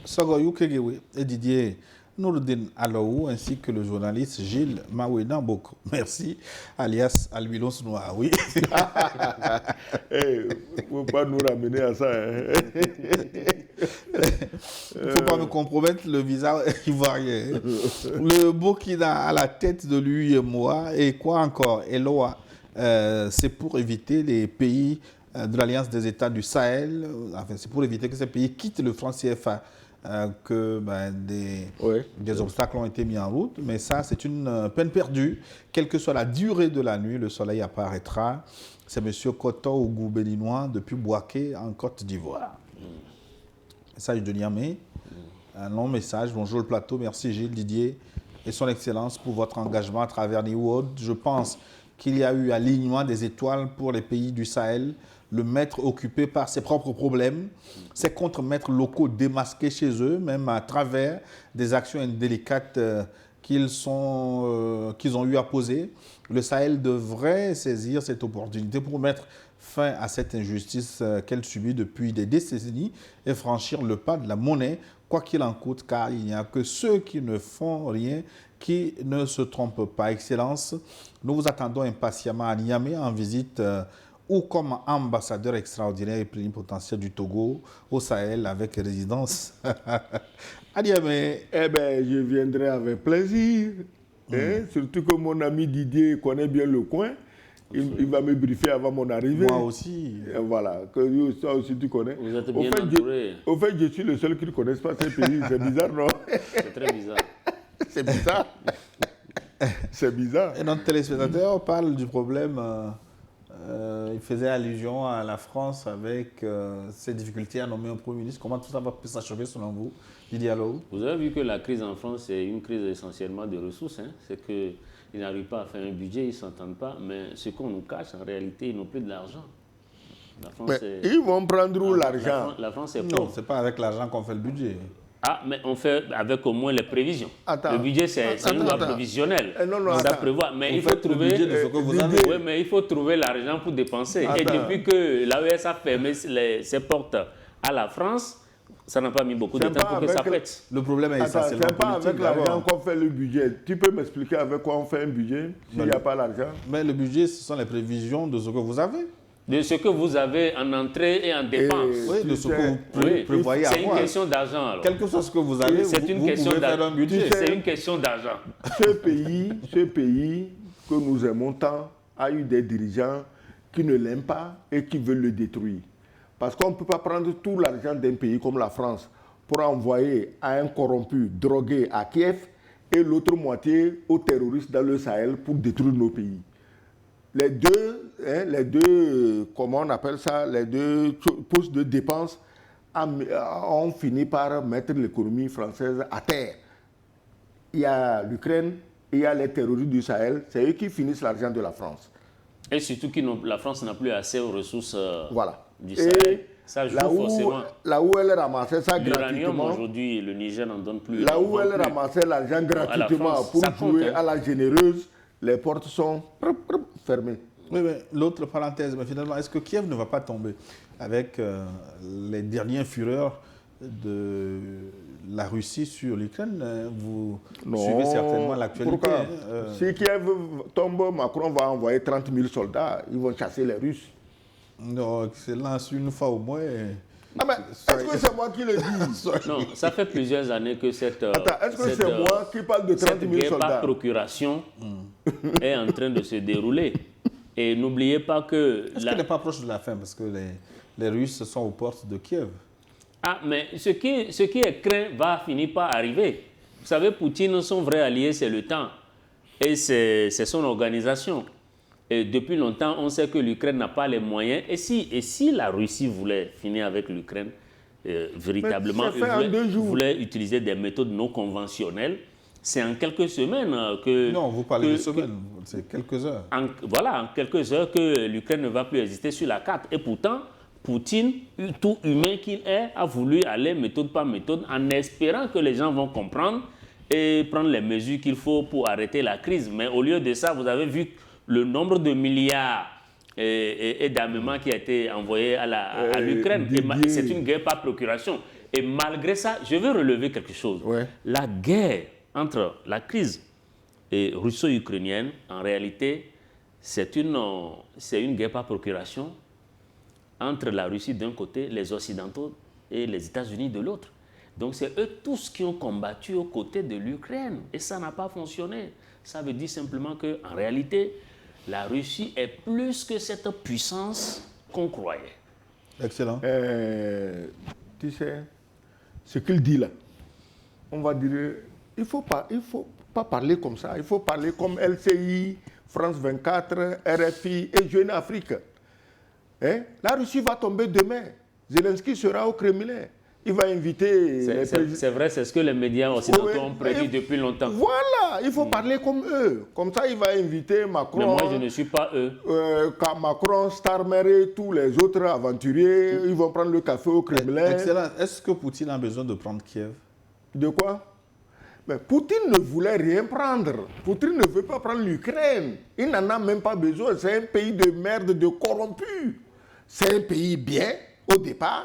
Sogoyou Kegewe et Didier Nouroudine Alaou, ainsi que le journaliste Gilles Mawena Boko. Merci, alias Albilos Noir, oui. Il ne faut pas nous ramener à ça. Il ne faut pas me compromettre le visa ivoirien. Le Burkina à la tête de l'UEMOA et quoi encore? Eloa, c'est pour éviter les pays de l'Alliance des États du Sahel, enfin, c'est pour éviter que ces pays quittent le franc CFA. Que des obstacles ont été mis en route, mais ça, c'est une peine perdue. Quelle que soit la durée de la nuit, le soleil apparaîtra. C'est M. Koto Ougou béninois depuis Bouaké, en Côte d'Ivoire. Message de Niamey. Un long message. Bonjour le plateau. Merci Gilles, Didier et son Excellence pour votre engagement à travers Niwood. Je pense qu'il y a eu alignement des étoiles pour les pays du Sahel. Le maître occupé par ses propres problèmes, ses contre-maîtres locaux démasqués chez eux, même à travers des actions indélicates qu'ils ont eu à poser. Le Sahel devrait saisir cette opportunité pour mettre fin à cette injustice qu'elle subit depuis des décennies et franchir le pas de la monnaie, quoi qu'il en coûte, car il n'y a que ceux qui ne font rien qui ne se trompent pas. Excellence, nous vous attendons impatiemment à Niamey en visite ou comme ambassadeur extraordinaire et plénipotentiaire du Togo au Sahel avec résidence à Niamey. Eh bien, je viendrai avec plaisir. Surtout que mon ami Didier connaît bien le coin. Il va me briefer avant mon arrivée. Moi aussi. Et voilà, que ça aussi tu connais. Vous êtes bien entouré. Au fait, je suis le seul qui ne connaisse pas ces pays. C'est bizarre, non? C'est très bizarre. C'est bizarre. C'est bizarre. Et notre téléspectateur parle du problème. Il faisait allusion à la France avec ses difficultés à nommer un Premier ministre. Comment tout ça va s'achever selon vous, Didier Alou? Vous avez vu que la crise en France, c'est une crise essentiellement de ressources. C'est qu'ils n'arrivent pas à faire un budget, ils ne s'entendent pas. Mais ce qu'on nous cache, en réalité, ils n'ont plus de l'argent. La France ils vont prendre où l'argent? La France est Non, pauvre. ce n'est pas avec l'argent qu'on fait le budget. Ah, mais on fait avec au moins les prévisions. Attends. Le budget, c'est une loi prévisionnelle. Non, ça attends. prévoit. Mais Vous il faut faites le trouver. budget de ce que vous avez. Oui, mais il faut trouver l'argent pour dépenser. Et Attends. depuis que l'AES a fermé ses portes à la France, ça n'a pas mis beaucoup de C'est temps pour que pas ça avec pète. Le problème est Attends, essentiellement c'est pas politique. avec l'argent d'abord. qu'on fait le budget. Tu peux m'expliquer avec quoi on fait un budget s'il n'y a pas l'argent? Mais le budget, ce sont les prévisions de ce que vous avez. De ce que vous avez en entrée et en dépense. Oui, de ce que vous Oui, prévoyez c'est une avoir. question d'argent. Alors. Quel que soit ce que vous avez, C'est vous, une vous question pouvez faire un budget. C'est une question d'argent. Ce pays que nous aimons tant a eu des dirigeants qui ne l'aiment pas et qui veulent le détruire. Parce qu'on ne peut pas prendre tout l'argent d'un pays comme la France pour envoyer à un corrompu drogué à Kiev et l'autre moitié aux terroristes dans le Sahel pour détruire nos pays. Les deux, comment on appelle ça, les deux postes de dépenses ont fini par mettre l'économie française à terre. Il y a l'Ukraine et il y a les terroristes du Sahel. C'est eux qui finissent l'argent de la France. Et surtout que la France n'a plus assez aux ressources Voilà. du Sahel. Ça joue forcément. Là où elle ramassait ça L'uranium gratuitement, aujourd'hui, le Niger n'en donne plus. là où elle ramassait l'argent gratuitement France, pour ça compte, jouer hein. à la généreuse, les portes sont fermées. Oui, mais l'autre parenthèse, mais finalement, est-ce que Kiev ne va pas tomber avec les dernières fureurs de la Russie sur l'Ukraine? Vous suivez certainement l'actualité. Pourquoi? hein, Si Kiev tombe, Macron va envoyer 30 000 soldats. Ils vont chasser les Russes. Non, excellence, une fois au moins. Ah mais, est-ce que c'est moi qui le dis? Non, ça fait plusieurs années que cette. Attends, est-ce que c'est moi qui parle de 30 cette 000 guerre par soldats? procuration est en train de se dérouler. Et n'oubliez pas que. Est-ce qu'elle n'est pas proche de la fin? Parce que les Russes sont aux portes de Kiev. Ah, mais ce qui est craint va finir par arriver. Vous savez, Poutine, son vrai allié, c'est le temps. Et c'est son organisation. Et depuis longtemps, on sait que l'Ukraine n'a pas les moyens. Et si la Russie voulait finir avec l'Ukraine, véritablement, Mais ça fait en 2 jours. voulait utiliser des méthodes non conventionnelles, c'est en quelques semaines que... Non, vous parlez de semaines, c'est quelques heures. En quelques heures que l'Ukraine ne va plus exister sur la carte. Et pourtant, Poutine, tout humain qu'il est, a voulu aller méthode par méthode en espérant que les gens vont comprendre et prendre les mesures qu'il faut pour arrêter la crise. Mais au lieu de ça, vous avez vu le nombre de milliards et d'armements qui a été envoyé à l'Ukraine. C'est une guerre par procuration. Et malgré ça, je veux relever quelque chose. Ouais. La guerre entre la crise russo-ukrainienne, en réalité, c'est une guerre par procuration entre la Russie d'un côté, les Occidentaux et les États-Unis de l'autre. Donc c'est eux tous qui ont combattu aux côtés de l'Ukraine. Et ça n'a pas fonctionné. Ça veut dire simplement qu'en réalité, la Russie est plus que cette puissance qu'on croyait. Excellent. Tu sais, ce qu'il dit là, on va dire, il ne faut pas parler comme ça. Il faut parler comme LCI, France 24, RFI et Jeune Afrique. La Russie va tomber demain. Zelensky sera au Kremlin. Il va inviter... C'est vrai, c'est ce que les médias occidentaux ont prédit depuis longtemps. Voilà, il faut parler comme eux. Comme ça, il va inviter Macron... Mais moi, je ne suis pas eux. Macron, Starmer, tous les autres aventuriers, ils vont prendre le café au Kremlin. Excellent. Est-ce que Poutine a besoin de prendre Kiev? De quoi? Mais Poutine ne voulait rien prendre. Poutine ne veut pas prendre l'Ukraine. Il n'en a même pas besoin. C'est un pays de merde, de corrompu. C'est un pays bien, au départ,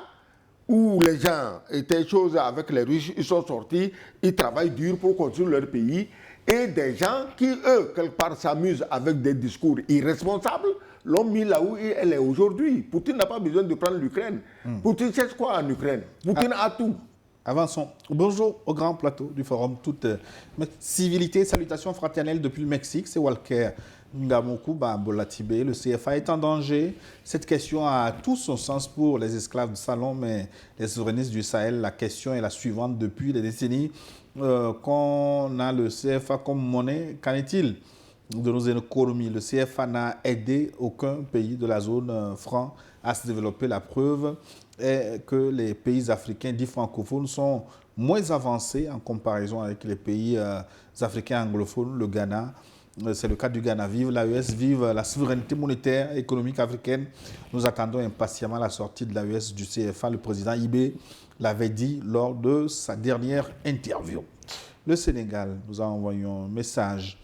où les gens étaient choses avec les Russes, ils sont sortis, ils travaillent dur pour construire leur pays. Et des gens qui, eux, quelque part, s'amusent avec des discours irresponsables, l'ont mis là où elle est aujourd'hui. Poutine n'a pas besoin de prendre l'Ukraine. Poutine cherche quoi en Ukraine? Poutine a tout. Avançons. Bonjour au grand plateau du forum. Toute civilité, salutations fraternelles depuis le Mexique. C'est Walker Ngamoku Bolatibé. Le CFA est en danger. Cette question a tout son sens pour les esclaves du salon, mais les souverainistes du Sahel, la question est la suivante. Depuis des décennies qu'on a le CFA comme monnaie, qu'en est-il de nos économies? Le CFA n'a aidé aucun pays de la zone franc à se développer. La preuve est que les pays africains dits francophones sont moins avancés en comparaison avec les pays africains anglophones. Le Ghana, c'est le cas du Ghana. Vive l'AES, vive la souveraineté monétaire et économique africaine. Nous attendons impatiemment la sortie de l'AES du CFA. Le président Ibé l'avait dit lors de sa dernière interview. Le Sénégal nous a envoyé un message.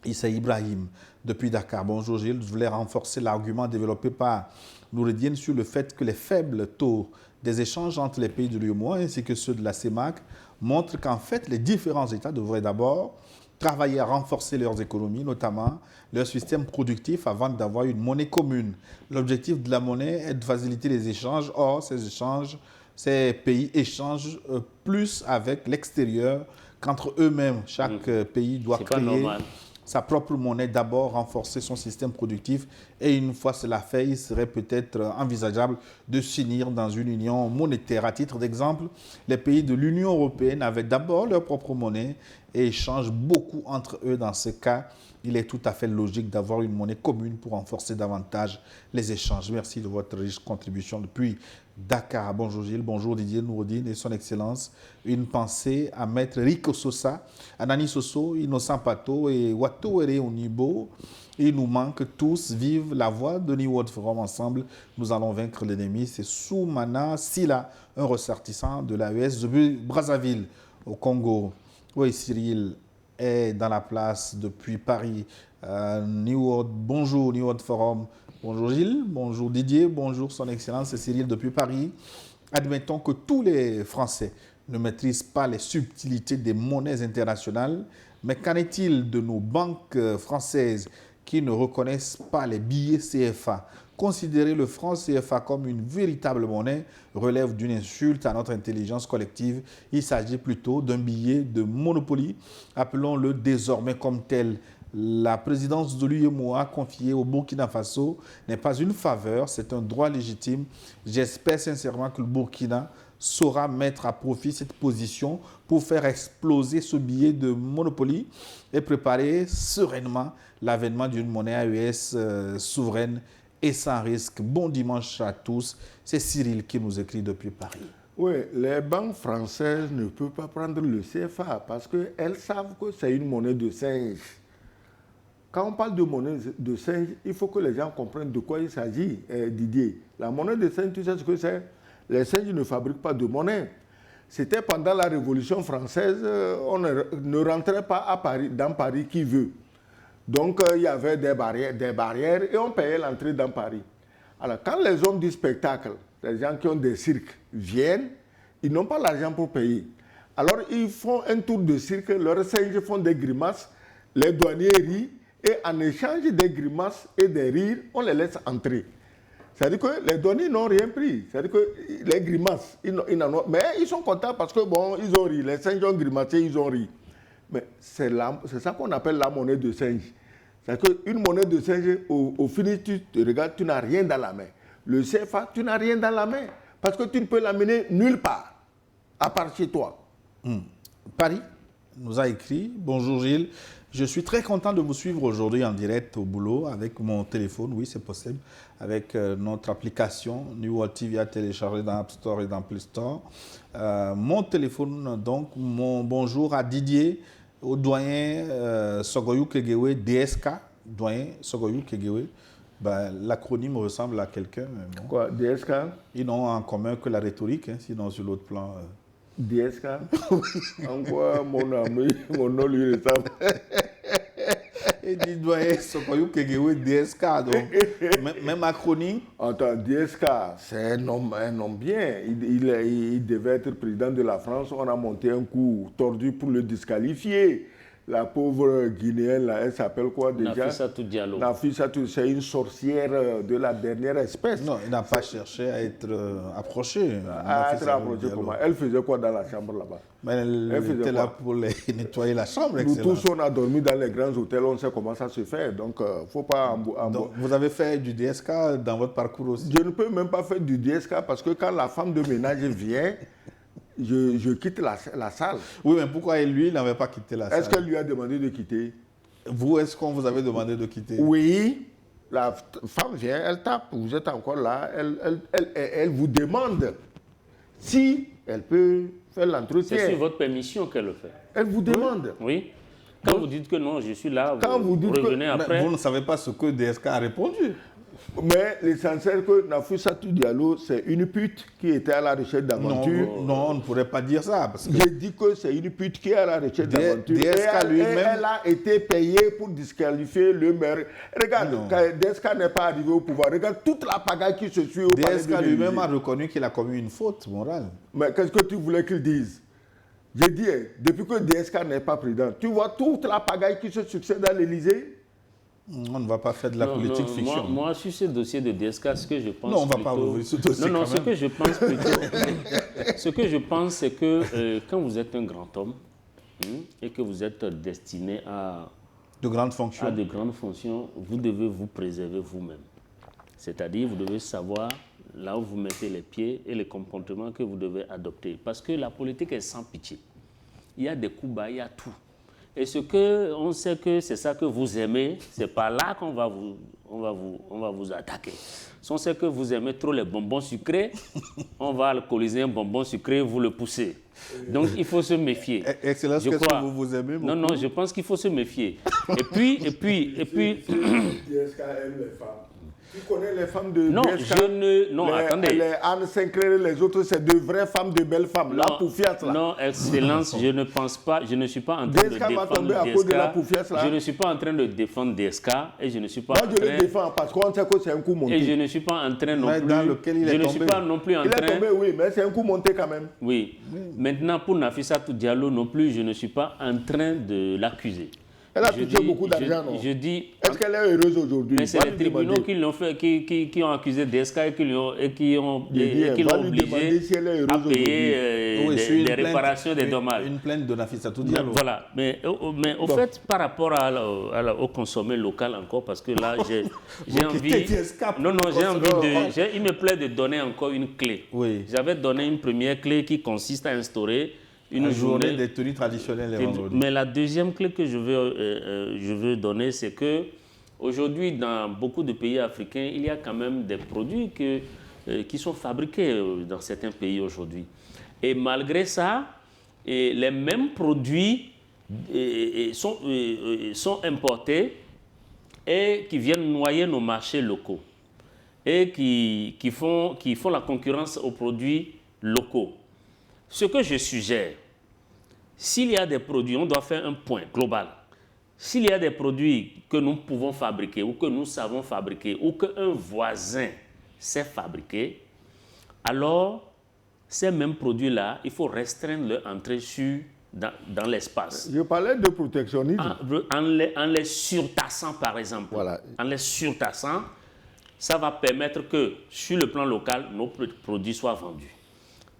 Issa Ibrahim, depuis Dakar. Bonjour Gilles, je voulais renforcer l'argument développé par Noureddine sur le fait que les faibles taux des échanges entre les pays de l'UEMOA ainsi que ceux de la CEMAC montrent qu'en fait, les différents États devraient d'abord travailler à renforcer leurs économies, notamment leur système productif, avant d'avoir une monnaie commune. L'objectif de la monnaie est de faciliter les échanges. Or, ces pays échangent plus avec l'extérieur qu'entre eux-mêmes. Chaque pays doit créer sa propre monnaie, d'abord renforcer son système productif, et une fois cela fait, il serait peut-être envisageable de s'unir dans une union monétaire. À titre d'exemple, les pays de l'Union européenne avaient d'abord leur propre monnaie et échangent beaucoup entre eux. Dans ce cas, il est tout à fait logique d'avoir une monnaie commune pour renforcer davantage les échanges. Merci de votre riche contribution depuis Dakar. Bonjour Gilles, bonjour Didier Noureddine et son Excellence. Une pensée à Maître Rico Sosa, Anani Soso, Innocent Pato et Watouere Onibo. Il nous manque tous. Vive la voix de New World Forum. Ensemble, nous allons vaincre l'ennemi. C'est Soumana Sila, un ressortissant de l'AES de Brazzaville au Congo. Oui, Cyril est dans la place depuis Paris. New World, bonjour New World Forum. Bonjour Gilles, bonjour Didier, bonjour Son Excellence, c'est Cyril depuis Paris. Admettons que tous les Français ne maîtrisent pas les subtilités des monnaies internationales, mais qu'en est-il de nos banques françaises qui ne reconnaissent pas les billets CFA? Considérer le franc CFA comme une véritable monnaie relève d'une insulte à notre intelligence collective. Il s'agit plutôt d'un billet de Monopoly, appelons-le désormais comme tel. La présidence de l'UEMOA confiée au Burkina Faso n'est pas une faveur, c'est un droit légitime. J'espère sincèrement que le Burkina saura mettre à profit cette position pour faire exploser ce billet de Monopoly et préparer sereinement l'avènement d'une monnaie AES souveraine et sans risque. Bon dimanche à tous. C'est Cyril qui nous écrit depuis Paris. Oui, les banques françaises ne peuvent pas prendre le CFA parce qu'elles savent que c'est une monnaie de singe. Quand on parle de monnaie de singe, il faut que les gens comprennent de quoi il s'agit, Didier. La monnaie de singe, tu sais ce que c'est? Les singes ne fabriquent pas de monnaie. C'était pendant la Révolution française, on ne rentrait pas à Paris, dans Paris qui veut. Donc, il y avait des barrières et on payait l'entrée dans Paris. Alors, quand les hommes du spectacle, les gens qui ont des cirques, viennent, ils n'ont pas l'argent pour payer. Alors, ils font un tour de cirque, leurs singes font des grimaces, les douaniers rient, et en échange des grimaces et des rires, on les laisse entrer. C'est-à-dire que les douaniers n'ont rien pris. C'est-à-dire que les grimaces, ils n'en ont... Mais ils sont contents parce que, bon, ils ont ri. Les singes ont grimacé, ils ont ri. Mais c'est ça qu'on appelle la monnaie de singe. C'est-à-dire qu'une monnaie de singe, au fini, tu te regardes, tu n'as rien dans la main. Le CFA, tu n'as rien dans la main. Parce que tu ne peux l'amener nulle part, à part chez toi. Paris nous a écrit. Bonjour Gilles. Je suis très content de vous suivre aujourd'hui en direct au boulot avec mon téléphone, oui c'est possible, avec notre application New World TV à télécharger dans App Store et dans Play Store. Mon téléphone, donc, mon bonjour à Didier, au doyen Sogoyou Kegewe, DSK, doyen Sogoyou Kegewe. Ben, l'acronyme ressemble à quelqu'un. Quoi, DSK? Ils n'ont en commun que la rhétorique, hein, sinon sur l'autre plan... DSK. En quoi mon ami, mon nom lui ressemble? Et dit doyen Sokoyou Kegewe DSK. Donc, même acronyme. Attends, DSK, c'est un homme bien. Il devait être président de la France. On a monté un coup tordu pour le disqualifier. La pauvre Guinéenne, là, elle s'appelle quoi déjà? Nafissatou Diallo. Nafissatou, c'est une sorcière de la dernière espèce. Non, il n'a pas cherché à être approché. À être approché comment? Elle faisait quoi dans la chambre là-bas? Mais elle était là pour nettoyer la chambre. Nous tous, on a dormi dans les grands hôtels, on sait comment ça se fait. Donc, faut pas... Donc, vous avez fait du DSK dans votre parcours aussi? Je ne peux même pas faire du DSK parce que quand la femme de ménage vient, je quitte la salle. Oui, mais pourquoi lui, il n'avait pas quitté la salle? Est-ce qu'elle lui a demandé de quitter? Vous, est-ce qu'on vous avait demandé de quitter? Oui. La femme vient, elle tape, vous êtes encore là, elle vous demande si elle peut faire l'entretien. C'est sur votre permission qu'elle le fait. Elle vous demande. Oui. Quand vous dites que non, je suis là, vous dites revenez après. Vous ne savez pas ce que DSK a répondu. Mais l'essentiel que Nafissatou Diallo, c'est une pute qui était à la recherche d'aventure. Non, on ne pourrait pas dire ça. Parce que j'ai dit que c'est une pute qui est à la recherche d'aventure. Elle a été payée pour disqualifier le maire. Regarde, DSK n'est pas arrivé au pouvoir. Regarde toute la pagaille qui se suit au palais de l'Élysée. DSK lui-même a reconnu qu'il a commis une faute morale. Mais qu'est-ce que tu voulais qu'il dise? J'ai dit, depuis que DSK n'est pas président, tu vois toute la pagaille qui se succède à l'Élysée? On ne va pas faire de la politique fiction. Moi, sur ce dossier de DSK, ce que je pense. Non, on ne va pas ouvrir ce dossier. Non, ce que je pense plutôt. Ce que je pense, c'est que quand vous êtes un grand homme et que vous êtes destiné à de grandes fonctions, vous devez vous préserver vous-même. C'est-à-dire, vous devez savoir là où vous mettez les pieds et les comportements que vous devez adopter. Parce que la politique est sans pitié. Il y a des coups bas, il y a tout. Et ce que on sait que c'est ça que vous aimez, c'est par là qu'on va vous attaquer. Si on sait que vous aimez trop les bonbons sucrés, on va alcooliser un bonbon sucré, vous le poussez. Donc il faut se méfier. Excellence, qu'est-ce que vous aimez beaucoup? Non, je pense qu'il faut se méfier. Et puis. DSK aime les femmes. Tu connais les femmes de non, DSK? Non, attendez. Les Anne Sinclair et les autres, c'est de vraies femmes, de belles femmes. La Poufias, là. Non, Excellence, je ne pense pas, je ne suis pas en train de défendre DSK. Je ne suis pas en train de défendre DSK et je ne suis pas en train... Moi, je le défends parce qu'on sait que c'est un coup monté. Et je ne suis pas en train non plus... Dans lequel il est tombé. Je ne suis pas non plus en train... Il est tombé, oui, mais c'est un coup monté quand même. Oui. Maintenant, pour Nafissatou Diallo non plus, je ne suis pas en train de l'accuser. Elle a touché beaucoup d'argent, non? Je dis... Est-ce qu'elle est heureuse aujourd'hui? Mais c'est les tribunaux qui l'ont fait, qui ont accusé DSK et qui l'ont obligé si elle est à payer des réparations des dommages. Une plainte de Nafissatou Diallo. Voilà. Mais au fait, par rapport au consommé local encore, parce que là, j'ai envie... Il me plaît de donner encore une clé. Oui. J'avais donné une première clé qui consiste à instaurer une journée des tenues traditionnelles les vendredis. Mais la deuxième clé que je veux donner, c'est que aujourd'hui, dans beaucoup de pays africains, il y a quand même des produits qui sont fabriqués dans certains pays aujourd'hui. Et malgré ça, les mêmes produits sont importés et qui viennent noyer nos marchés locaux et qui font la concurrence aux produits locaux. Ce que je suggère, s'il y a des produits, on doit faire un point global. S'il y a des produits que nous pouvons fabriquer ou que nous savons fabriquer ou qu'un voisin sait fabriquer, alors ces mêmes produits-là, il faut restreindre leur entrée dans l'espace. Je parlais de protectionnisme. En les surtaxant, par exemple. Voilà. En les surtaxant, ça va permettre que, sur le plan local, nos produits soient vendus.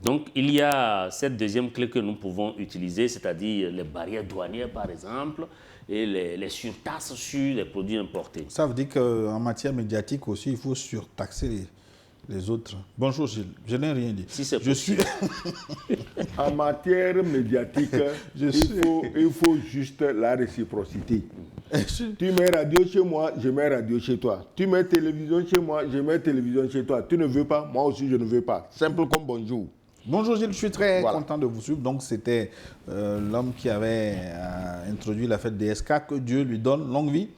Donc, il y a cette deuxième clé que nous pouvons utiliser, c'est-à-dire les barrières douanières, par exemple, et les surtaxes sur les produits importés. Ça veut dire qu'en matière médiatique aussi, il faut surtaxer les autres. Bonjour Gilles, je n'ai rien dit. Si c'est possible. En matière médiatique, il faut juste la réciprocité. Tu mets radio chez moi, je mets radio chez toi. Tu mets télévision chez moi, je mets télévision chez toi. Tu ne veux pas, moi aussi je ne veux pas. Simple comme bonjour. Bonjour Gilles, je suis très content de vous suivre. Donc c'était l'homme qui avait introduit la fête DSK, que Dieu lui donne longue vie.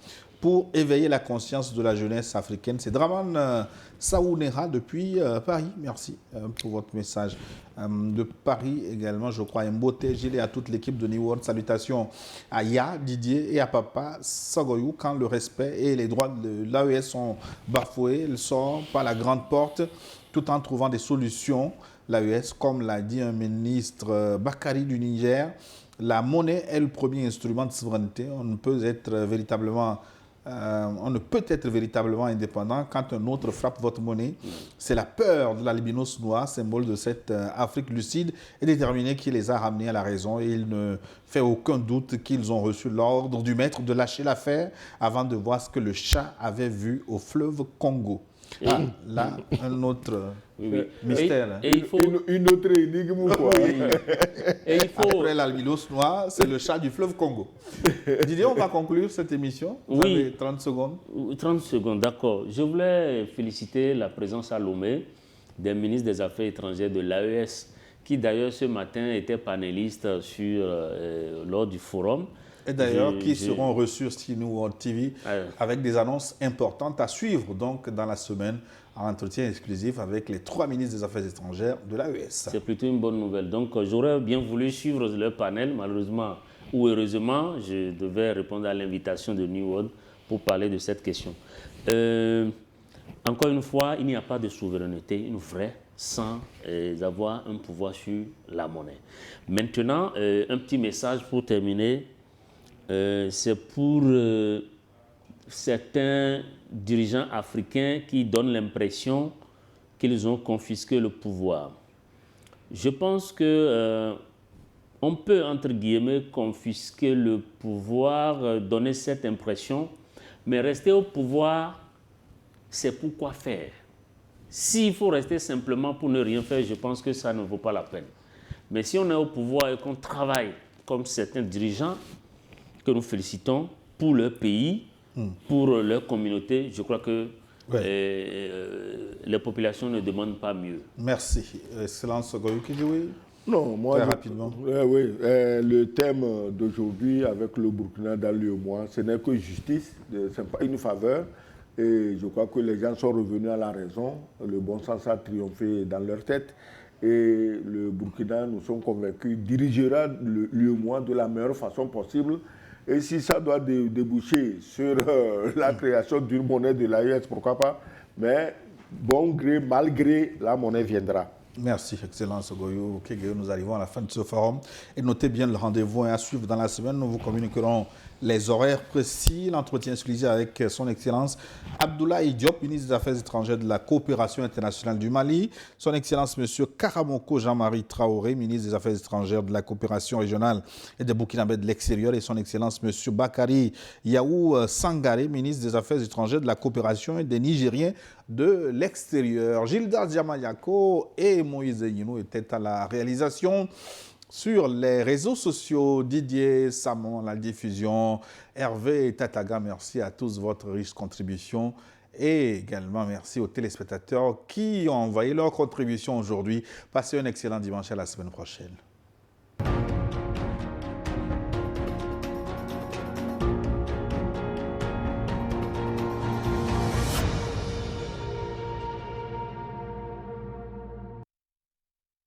pour éveiller la conscience de la jeunesse africaine. C'est Draman Saounera depuis Paris. Merci pour votre message. De Paris également, je crois, Mbote, Gilles et à toute l'équipe de New World. Salutations à Ya, Didier et à Papa Sagoyou. Quand le respect et les droits de l'AES sont bafoués, ils sortent par la grande porte tout en trouvant des solutions. L'AES, comme l'a dit un ministre Bakari du Niger, la monnaie est le premier instrument de souveraineté. On ne peut être véritablement indépendant quand un autre frappe votre monnaie. C'est la peur de l'albinos noir, symbole de cette Afrique lucide et déterminée qui les a ramenés à la raison. Et il ne fait aucun doute qu'ils ont reçu l'ordre du maître de lâcher l'affaire avant de voir ce que le chat avait vu au fleuve Congo. Là, un autre mystère. Et il faut... une autre énigme ou quoi? Et il faut... Après l'albinos noir, c'est le chat du fleuve Congo. Didier, on va conclure cette émission. Vous avez 30 secondes. 30 secondes, d'accord. Je voulais féliciter la présence à Lomé des ministres des Affaires étrangères de l'AES, qui d'ailleurs ce matin étaient panélistes lors du forum. Et d'ailleurs, qui seront reçus sur New World TV avec des annonces importantes à suivre donc dans la semaine en entretien exclusif avec les 3 ministres des Affaires étrangères de l'AES. C'est plutôt une bonne nouvelle. Donc, j'aurais bien voulu suivre le panel. Malheureusement ou heureusement, je devais répondre à l'invitation de New World pour parler de cette question. Encore une fois, il n'y a pas de souveraineté, une vraie, sans avoir un pouvoir sur la monnaie. Maintenant, un petit message pour terminer. C'est pour certains dirigeants africains qui donnent l'impression qu'ils ont confisqué le pouvoir. Je pense que on peut, entre guillemets, confisquer le pouvoir, donner cette impression, mais rester au pouvoir, c'est pour quoi faire. S'il faut rester simplement pour ne rien faire, je pense que ça ne vaut pas la peine. Mais si on est au pouvoir et qu'on travaille comme certains dirigeants, que nous félicitons pour leur pays, pour leur communauté, je crois que les populations ne demandent pas mieux. Merci. Excellence Goyouki, oui. Non, moi, très rapidement. Le thème d'aujourd'hui avec le Burkina dans l'UEMOA, ce n'est que justice, ce n'est pas une faveur. Et je crois que les gens sont revenus à la raison. Le bon sens a triomphé dans leur tête. Et le Burkina, nous sommes convaincus, dirigera l'UEMOA de la meilleure façon possible. Et si ça doit déboucher sur la création d'une monnaie de l'AES, pourquoi pas? Mais bon gré, mal gré, la monnaie viendra. Merci, Excellence Goyou. Nous arrivons à la fin de ce forum. Et notez bien le rendez-vous à suivre dans la semaine. Nous vous communiquerons les horaires précis. L'entretien exclusif avec son Excellence Abdoulaye Diop, ministre des Affaires étrangères de la coopération internationale du Mali. Son Excellence M. Karamoko Jean-Marie Traoré, ministre des Affaires étrangères de la coopération régionale et des Burkinabés de l'extérieur. Et son Excellence M. Bakari Yaou Sangaré, ministre des Affaires étrangères de la coopération et des Nigériens de l'extérieur. Gilda Diamayako et Moïse Yinou étaient à la réalisation. Sur les réseaux sociaux, Didier Samon, la diffusion, Hervé et Tataga, merci à tous votre riche contribution. Et également merci aux téléspectateurs qui ont envoyé leur contribution aujourd'hui. Passez un excellent dimanche, à la semaine prochaine.